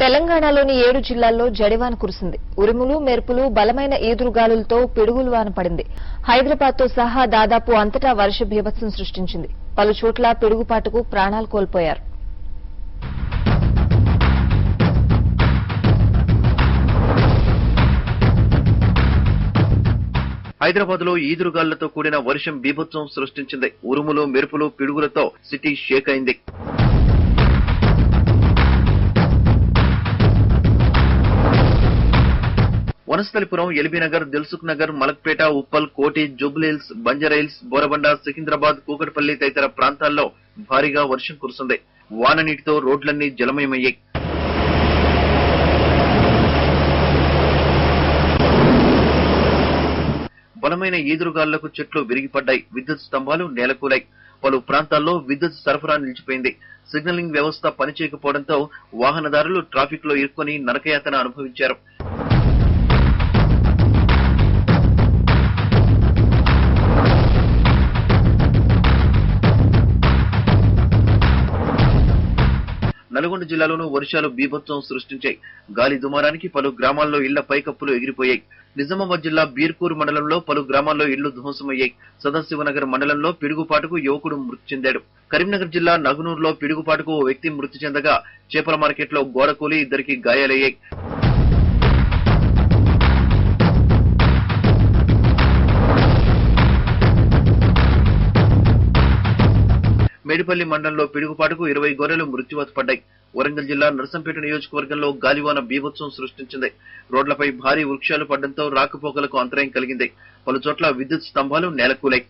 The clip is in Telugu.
తెలంగాణలోని 7 జిల్లాల్లో జడివాన కురిసింది. ఉరుములు, మెరుపులు, బలమైన ఈదురుగాలులతో పిడుగులు వాన పడింది. హైదరాబాద్తో సహా దాదాపు అంతటా వర్ష బీభత్సం సృష్టించింది. పలుచోట్ల పిడుగుపాటుకు ప్రాణాలు కోల్పోయారు. హైదరాబాద్ లో ఈదురుగాళ్లతో కూడిన వర్షం బీభత్సం సృష్టించింది. ఉరుములు, మెరుపులు, పిడుగులతో సిటీ షేక్ అయింది. వనస్థలిపురం, ఎల్బీనగర్, దిల్సుఖ్ నగర్, మలక్పేట, ఉప్పల్, కోటి, జూబ్లీహిల్స్, బంజారాహిల్స్, బోరబండ, సికింద్రాబాద్, కూకట్పల్లి తదితర ప్రాంతాల్లో భారీగా వర్షం కురిసింది. వాన నీటితో రోడ్లన్నీ జలమయమయ్యాయి. బలమైన ఈదురుగాళ్లకు చెట్లు విరిగిపడ్డాయి. విద్యుత్ స్తంభాలు నేలకూలాయి. పలు ప్రాంతాల్లో విద్యుత్ సరఫరా నిలిచిపోయింది. సిగ్నలింగ్ వ్యవస్థ పనిచేయకపోవడంతో వాహనదారులు ట్రాఫిక్ లో ఇరుక్కొని నరకయాతన అనుభవించారు. నల్గొండ జిల్లాలోనూ వర్షాలు బీభత్సం సృష్టించాయి. గాలి దుమారానికి పలు గ్రామాల్లో ఇళ్ల పైకప్పులు ఎగిరిపోయాయి. నిజామాబాద్ జిల్లా బీర్కూర్ మండలంలో పలు గ్రామాల్లో ఇళ్లు ధ్వంసమయ్యాయి. సదాశివనగర్ మండలంలో పిడుగుపాటుకు యువకుడు మృతి చెందాడు. కరీంనగర్ జిల్లా నగునూరులో పిడుగుపాటుకు ఓ వ్యక్తి మృతి చెందగా చేపల మార్కెట్లో గోడ కూలి 2 గాయాలయ్యాయి. మేడిపల్లి మండలంలో పిడుగుపాటుకు 20 గొర్రెలు మృత్యువాత పడ్డాయి. వరంగల్ జిల్లా నర్సంపేట నియోజకవర్గంలో గాలివాన బీభత్సం సృష్టించింది. రోడ్లపై భారీ వృక్షాలు పడడంతో రాకపోకలకు అంతరాయం కలిగింది. పలుచోట్ల విద్యుత్ స్తంభాలు నేలకూలాయి.